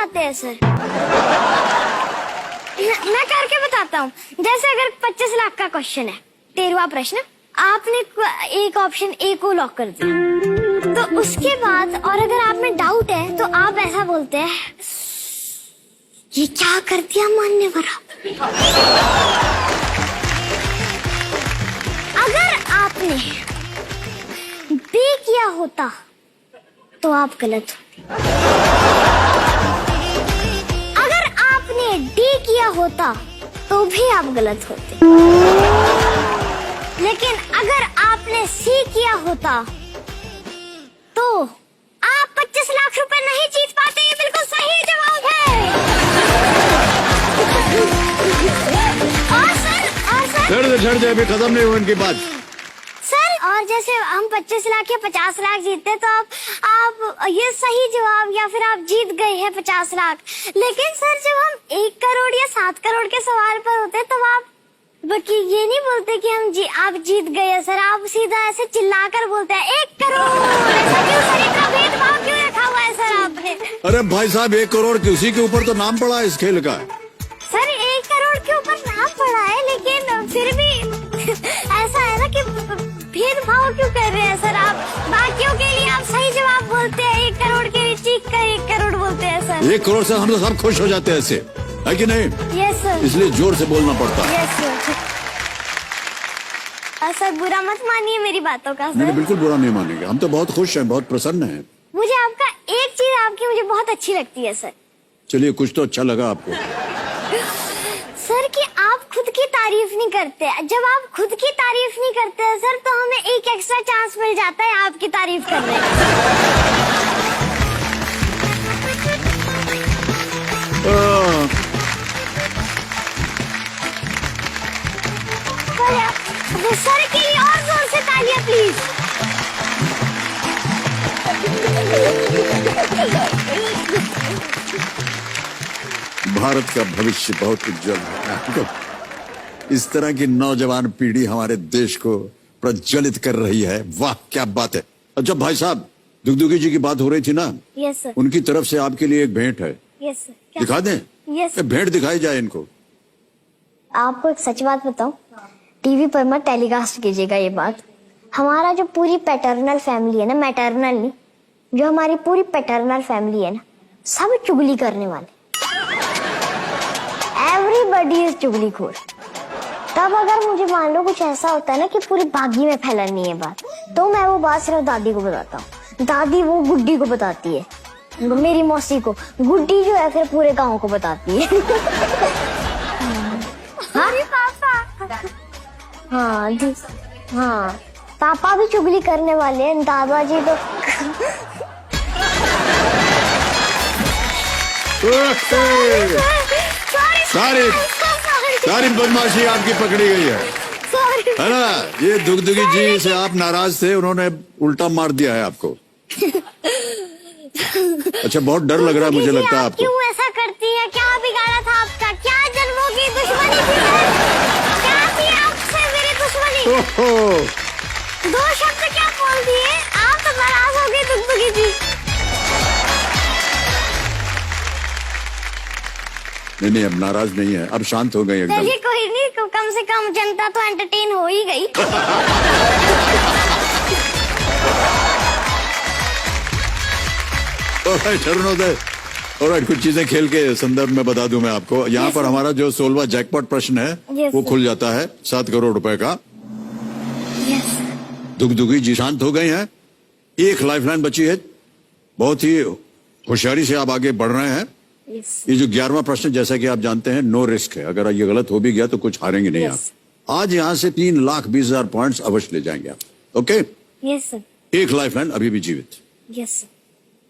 आते हैं सर। मैं करके बताता हूँ। जैसे अगर 25 लाख का क्वेश्चन है, 13वां प्रश्न, आपने एक ऑप्शन ए को लॉक कर दिया, तो उसके बाद और अगर आप में डाउट है तो आप ऐसा बोलते हैं, ये क्या कर दिया मानने वाला। अगर आपने बी किया होता तो आप गलत होते। अगर आपने डी किया होता तो भी आप गलत होते। लेकिन अगर आपने सी किया होता तो आप 25 लाख रुपए नहीं जीत पाते। ये बिल्कुल सही जवाब है। और सर झड़ जाए, अभी खत्म नहीं हुआ इनकी बात। सर, और जैसे हम 25 लाख या 50 लाख जीतते तो आप ये सही जवाब या फिर आप जीत गए हैं 50 लाख। लेकिन सर जब हम 1 करोड़ या 7 करोड़ के सवाल पर होते तब आप बाकी ये नहीं बोलते कि आप जीत गए हैं सर। आप सीधा ऐसे चिल्लाकर बोलते हैं 1 करोड़। ऐसा क्यों सर? इतना भेदभाव क्यों रखा हुआ है सर आपने? अरे भाई साहब, 1 करोड़ किसी के ऊपर तो नाम पड़ा है इस खेल का। सर 1 करोड़ के ऊपर नाम पड़ा है, लेकिन फिर भी ऐसा है ना कि भेदभाव क्यों कर रहे हैं सर आप? बाकियों के लिए आप सही जवाब बोलते हैं, 1 करोड़ के लिए चीख कर 1 करोड़ बोलते हैं सर। 1 करोड़ से हम तो सब खुश हो जाते हैं, ऐसे है कि नहीं? Yes sir. इसलिए जोर से बोलना पड़ता है। Yes sir. सर बुरा मत मानिए मेरी बातों का सर। नहीं, बिल्कुल बुरा नहीं मानेंगे। हम तो बहुत खुश हैं, बहुत प्रसन्न हैं। मुझे आपका एक चीज आपकी मुझे बहुत अच्छी लगती है सर। चलिए, कुछ तो अच्छा लगा आपको। सर कि आप खुद की तारीफ नहीं करते। जब आप खुद की तारीफ नहीं करते हैं सर तो हमें एक एक्स्ट्रा चांस मिल जाता है आपकी तारीफ करने का। सर के लिए और जोर से तालियां प्लीज। भारत का भविष्य बहुत उज्जवल है। इस तरह की नौजवान पीढ़ी हमारे देश को प्रज्वलित कर रही है। वाह, क्या बात है। अच्छा भाई साहब, दुगदुगी जी की बात हो रही थी ना? Yes sir. उनकी तरफ से आपके लिए एक भेंट है। Yes sir. दिखा दें? Yes sir. भेंट दिखाई जाए इनको। आपको एक सच बात बताऊं, टीवी पर मत टेलीकास्ट कीजिएगा ये बात। हमारा जो पूरी पैटर्नल फैमिली है ना, मैटरनल नहीं, जो हमारी पूरी पैटर्नल फैमिली है ना, सब चुगली करने वाले। एवरीबॉडी इज चुगलीखोर। तब अगर मुझे मान लो कुछ ऐसा होता है ना कि पूरी बागी में फैलनी है बात, तो मैं वो बात सिर्फ दादी को बताता हूँ। दादी वो गुड्डी को बताती है, मेरी मौसी को। गुड्डी जो है फिर पूरे गाँव को बताती है। हाँ जी, हाँ पापा भी चुगली करने वाले हैं, दादाजी तो। सारी बदमाशी आपकी पकड़ी गई है ना? ये दुगदुगी जी से आप नाराज थे, उन्होंने उल्टा मार दिया है आपको। अच्छा, बहुत डर लग रहा है मुझे लगता है आपको। क्यों ऐसा करती है? क्या बिगाड़ा था आपका? क्या जन्मों की दुश्मनी थी? क्या थी आपसे मेरी दुश्मनी? 2 शब्द क्या बोल दिए? आप तो नाराज हो गई दुगदुगी जी। नहीं, अब नाराज नहीं है, अब शांत हो गई एकदम। चलिए कोई नहीं, कम से कम जनता तो एंटरटेन हो ही गई। और कुछ चीजें खेल के संदर्भ में बता दूं मैं आपको। यहाँ पर हमारा जो 16वां जैकपॉट प्रश्न है वो खुल जाता है 7 करोड़ रुपए का। दुगदुगी जी शांत हो गई हैं। एक लाइफलाइन बची है, बहुत ही होशियारी से आप आगे बढ़ रहे हैं। ये जो 11वां प्रश्न, जैसा कि आप जानते हैं, नो रिस्क है। अगर ये गलत हो भी गया तो कुछ हारेंगे नहीं आप। आज यहाँ से 3,20,000 पॉइंट्स अवश्य ले जाएंगे आप। ओके? Yes sir. एक लाइफलाइन अभी भी जीवित। Yes sir.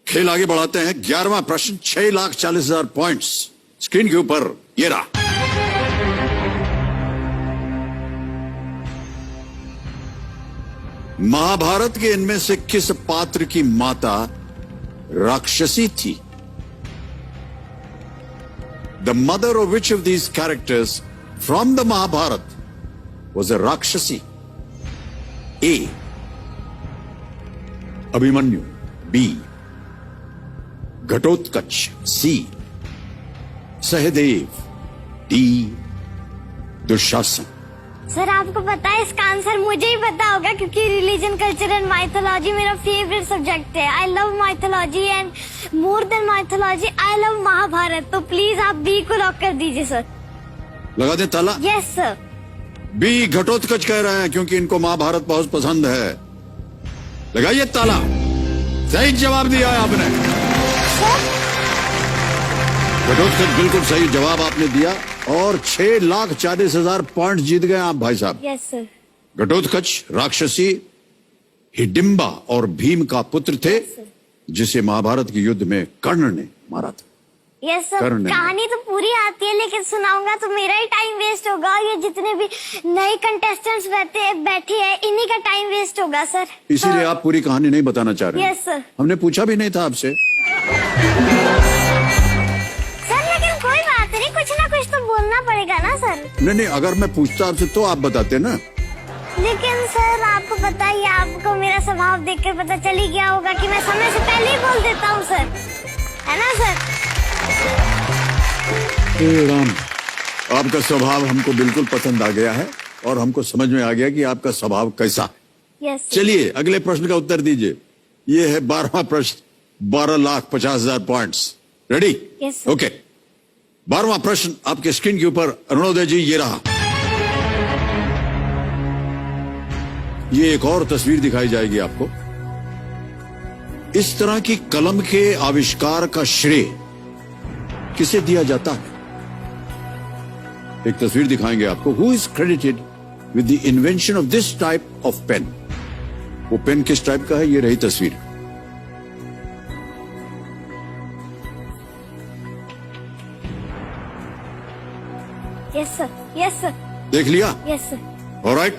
खेल आगे बढ़ाते हैं। 11वां प्रश्न, 6,40,000 पॉइंट्स स्क्रीन के ऊपर ये रहा। महाभारत के इनमें से किस पात्र की माता राक्षसी थी? The mother of which of these characters from the Mahabharata was a Rakshasi? A. Abhimanyu. B. Ghatotkacha. C. Sahadev, D Dushasan. Sir आपको पता है इसका आंसर मुझे ही पता होगा क्योंकि रिलीजन, कल्चर एंड माइथोलॉजी मेरा फेवरेट सब्जेक्ट है। I love mythology and more than mythology I love Mahabharat. तो प्लीज आप बी को लॉक कर दीजिए सर। लगा दे ताला। Yes sir. बी घटोत्कच कह रहे हैं क्योंकि इनको महाभारत बहुत पसंद है। लगाइए ताला। सही जवाब दिया है आपने। घटोत्कच बिल्कुल सही जवाब आपने दिया और 6,40,000 पॉइंट जीत गए आप भाई साहब। Yes sir. घटोत्कच राक्षसी हिडिंबा और भीम का पुत्र थे जिसे महाभारत के युद्ध में कर्ण ने मारा था। Yes sir. कहानी तो पूरी आती है लेकिन सुनाऊंगा तो मेरा ही टाइम वेस्ट होगा। ये जितने भी नए कंटेस्टेंट्स बैठे हैं इन्हीं का टाइम वेस्ट होगा सर। इसीलिए आप पूरी कहानी नहीं बताना चाह रहे हैं। Yes sir. हमने पूछा भी नहीं था आपसे। सर लेकिन कोई बात नहीं, कुछ ना कुछ तो बोलना पड़ेगा ना सर। नहीं, अगर मैं पूछता आपसे तो आप बताते ना। लेकिन सर आपको पता ही, आपको मेरा स्वभाव देखकर पता चल ही गया होगा कि मैं समय से पहले ही बोल देता हूँ सर, है ना सर? राम, आपका स्वभाव हमको बिल्कुल पसंद आ गया है और हमको समझ में आ गया कि आपका स्वभाव कैसा है। यस। चलिए अगले प्रश्न का उत्तर दीजिए। ये है 12वां प्रश्न, 12,50,000 पॉइंट्स। रेडी? यस। ओके। 12वां प्रश्न आपके स्क्रीन के ऊपर अरुणोदय जी ये रहा। ये एक और तस्वीर दिखाई जाएगी आपको। इस तरह की कलम के आविष्कार का श्रेय किसे दिया जाता है? एक तस्वीर दिखाएंगे आपको। Who is credited with the invention of this type of pen? वो पेन किस टाइप का है? ये रही तस्वीर। Yes sir. Yes sir. देख लिया? Yes sir. ऑलराइट,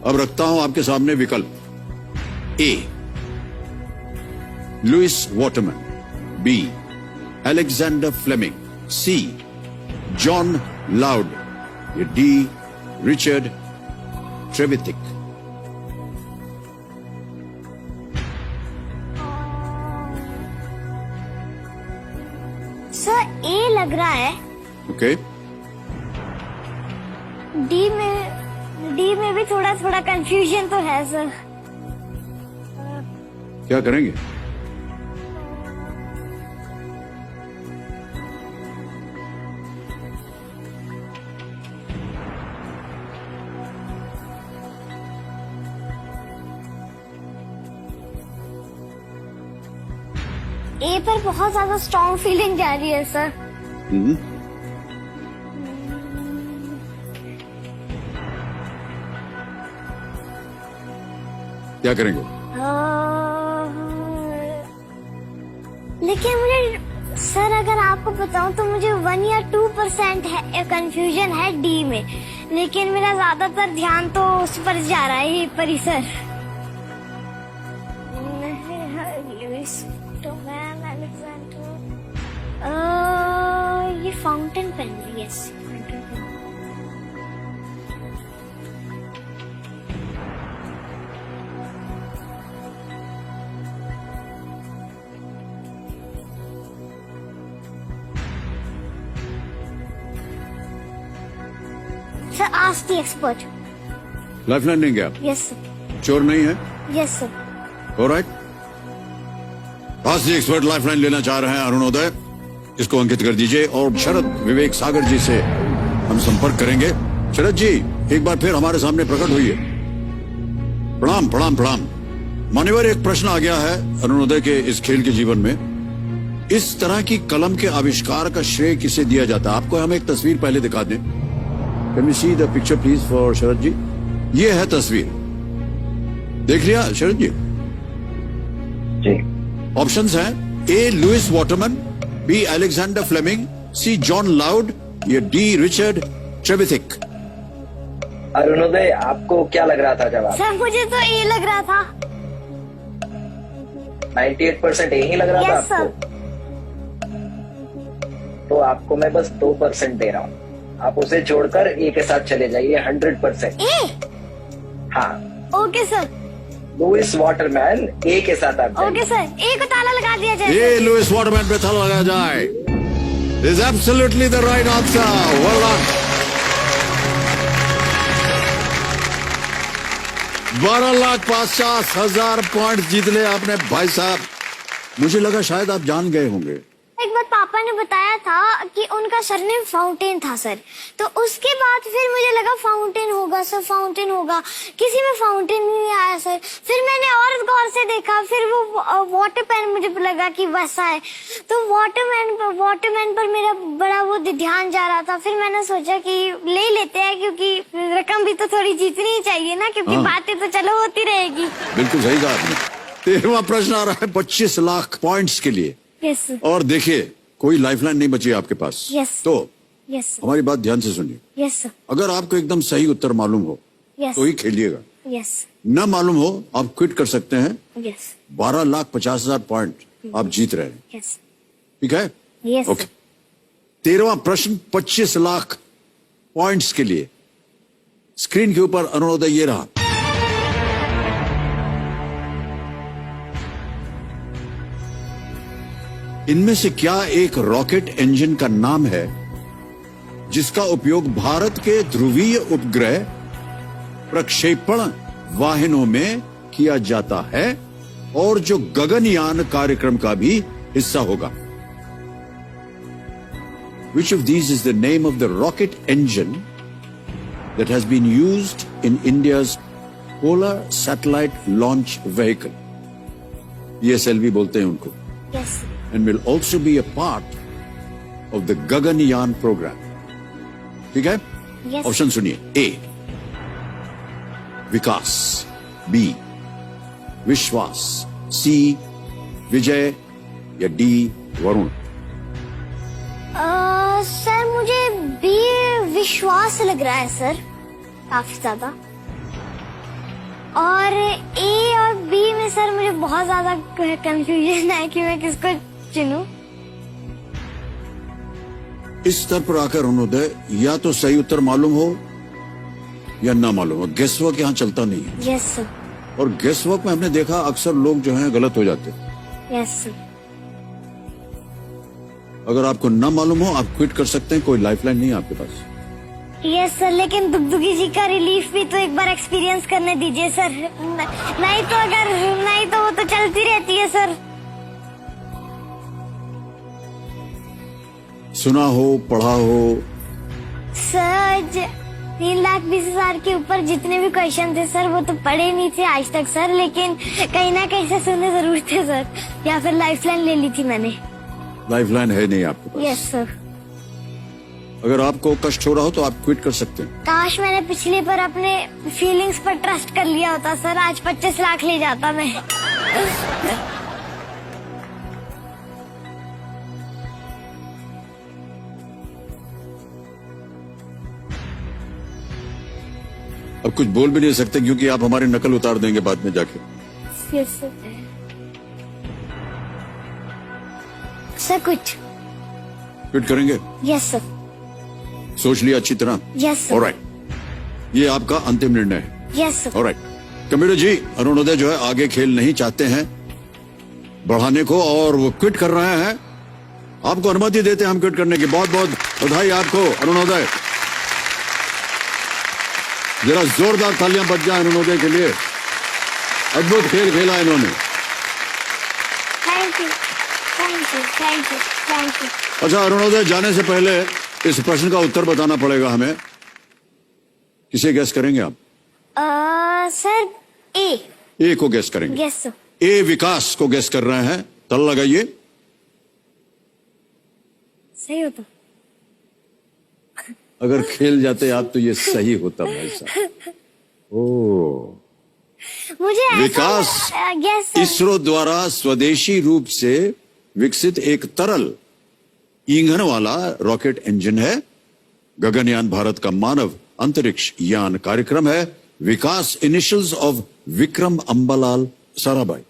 अब रखता हूं आपके सामने विकल्प। A Louis Waterman, B Alexander Fleming, C John Loud, या D Richard Trevithick. Sir A लग रहा है। ओके। डी में भी थोड़ा थोड़ा कंफ्यूजन तो है सर। क्या करेंगे? ए पर बहुत ज्यादा स्ट्रॉन्ग फीलिंग जा रही है सर। क्या करेंगे? लेकिन मुझे सर अगर आपको बताऊं तो मुझे 1 या 2% है कंफ्यूजन है डी में, लेकिन मेरा ज्यादातर ध्यान तो उस पर जा रहा है, पर ही सर। ये fountain pen, yes fountain pen. Sir ask the expert. Lifeline देंगे आप? Yes sir. चोर नहीं है? Yes sir. Alright, ask the expert lifeline लेना चाह रहे हैं अरुणोदय। इसको अंकित कर दीजिए और शरद विवेक सागर जी से हम संपर्क करेंगे। शरद जी एक बार फिर हमारे सामने प्रकट हुई है। प्रणाम प्रणाम प्रणाम। मान्यवर, एक प्रश्न आ गया है अरुणोदय के इस खेल के जीवन में। इस तरह की कलम के आविष्कार का श्रेय किसे दिया जाता है? आपको हम एक तस्वीर पहले दिखा दें। Can we see the picture please for Sharad ji? ये है तस्वीर, देख लिया शरद जी? जी। ऑप्शंस हैं A Louis Waterman, B Alexander Fleming, C John Loud, या डी रिचर्ड ट्रेविथिक। अरुणोदय, आपको क्या लग रहा था जवाब? सर मुझे तो ए लग रहा था। 98% यही लग रहा था यस सर। आपको? तो आपको मैं बस 2% दे रहा हूँ। आप उसे जोड़कर ए के साथ चले जाइए 100%। ए? हाँ। Okay sir. लुइस वाटरमैन ए के साथ आप जाइए। ओके सर, ए को ताला लगा दिया जाए। ए लुइस वाटरमैन पे ताला लगा जाए। is absolutely the right answer. Well done. 12,50,000 point जीत ले आपने भाई साहब। मुझे लगा शायद आप जान गए होंगे। एक बार पापा ने बताया था कि उनका सरनेम फाउंटेन था सर, तो उसके बाद फिर मुझे लगा फाउंटेन होगा सर, फाउंटेन होगा, किसी में फाउंटेन नहीं आया सर। फिर मैंने और गौर से देखा, फिर वो वाटर पेन मुझे लगा कि वैसा है, तो वाटरमैन पर मेरा बड़ा वो ध्यान जा रहा था। फिर मैंने सोचा कि ले लेते हैं, क्योंकि रकम भी तो थोड़ी जीतनी ही चाहिए ना, क्योंकि बातें तो चलो होती रहेगी। बिल्कुल सही कहा आपने। 13वां प्रश्न आ रहा है 25 लाख पॉइंट्स के लिए। Yes sir. और देखिए कोई लाइफलाइन नहीं बची आपके पास। Yes. तो यस सर। हमारी बात ध्यान से सुनिए। Yes sir. अगर आपको एकदम सही उत्तर मालूम हो यस। तो ही खेलिएगा, यस। न मालूम हो आप क्विट कर सकते हैं। यस। 12,50,000 पॉइंट आप जीत रहे हैं। यस। ठीक है? Yes okay. 13वां प्रश्न 25 लाख पॉइंट्स के लिए। स्क्रीन के ऊपर अरुणोदय ये रहा। इनमें से क्या एक रॉकेट इंजन का नाम है जिसका उपयोग भारत के ध्रुवीय उपग्रह प्रक्षेपण वाहनों में किया जाता है और जो गगनयान कार्यक्रम का भी हिस्सा होगा? Which of these is the name of the rocket engine that has been used in India's Polar Satellite Launch Vehicle? PSLV बोलते हैं उनको। Yes. And will also be a part of the Gaganyaan program. ठीक है? Yes. Option सुनिए। ए विकास, B विश्वास, सी विजय या D Varun. Sir मुझे B विश्वास लग रहा है सर, काफी ज्यादा। और ए और बी में सर मुझे बहुत ज्यादा कंफ्यूजन है कि मैं किसको चुनूं। इस स्तर पर आकर अरुणोदय या तो सही उत्तर मालूम हो या ना मालूम हो। गेस वर्क यहाँ चलता नहीं है। Yes sir. और गेस वर्क में हमने देखा अक्सर लोग जो हैं गलत हो जाते हैं। Yes sir. अगर आपको ना मालूम हो आप क्विट कर सकते हैं, कोई लाइफलाइन नहीं है आपके पास। यस सर, लेकिन दुगदुगी जी का रिलीफ भी तो एक बार एक्सपीरियंस करने दीजिए सर। नहीं तो वो तो चलती रहती है सर। सुना हो, पढ़ा हो? सर 3,20,000 के ऊपर जितने भी क्वेश्चन थे सर वो तो पढ़े नहीं थे आज तक सर, लेकिन कहीं ना कहीं से सुने जरूर थे सर, या फिर लाइफलाइन ले ली थी मैंने। लाइफलाइन है नहीं आपके पास। Yes sir. अगर आपको कष्ट हो रहा हो तो आप क्विट कर सकते हैं। काश मैंने पिछले पर अपने फीलिंग्स पर ट्रस्ट कर लिया होता सर, आज 25 लाख ले जाता मैं। अब कुछ बोल भी नहीं सकते क्योंकि आप हमारी नकल उतार देंगे बाद में जाके। Yes sir. सर कुछ क्विट करेंगे? Yes sir. सोच लिया अच्छी तरह? Yes sir. ऑलराइट, ये आपका अंतिम निर्णय है। Yes sir. ऑलराइट, कंप्यूटर जी अरुणोदय जो है आगे खेल नहीं चाहते हैं बढ़ाने को और वो क्विट कर रहे हैं। आपको अनुमति देते हैं हम क्विट करने की। बहुत बहुत बधाई आपको अरुणोदय। जरा जोरदार तालियां बज जाए अरुणोदय के लिए। अद्भुत खेल खेला इन्होंने। Thank you thank you thank you thank you. अच्छा अरुणोदय, जाने से पहले इस प्रश्न का उत्तर बताना पड़ेगा हमें। किसे गैस करेंगे आप? सर ए को गैस करेंगे। Yes sir. ए विकास को गैस कर रहे हैं। तल लगाइए। सही होता। अगर खेल जाते आप तो ये सही होता भाई साहब। ओ मुझे विकास यस सर। इसरो द्वारा स्वदेशी रूप से विकसित एक तरल ईंधन वाला रॉकेट इंजन है। गगनयान भारत का मानव अंतरिक्ष यान कार्यक्रम है। विकास इनिशियल्स ऑफ विक्रम अंबालाल साराभाई,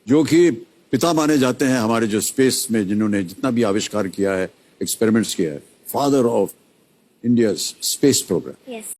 जो कि पिता माने जाते हैं हमारे जो स्पेस में जिन्होंने जितना भी आविष्कार किया है, एक्सपेरिमेंट्स किया है, father of India space programme. Yes.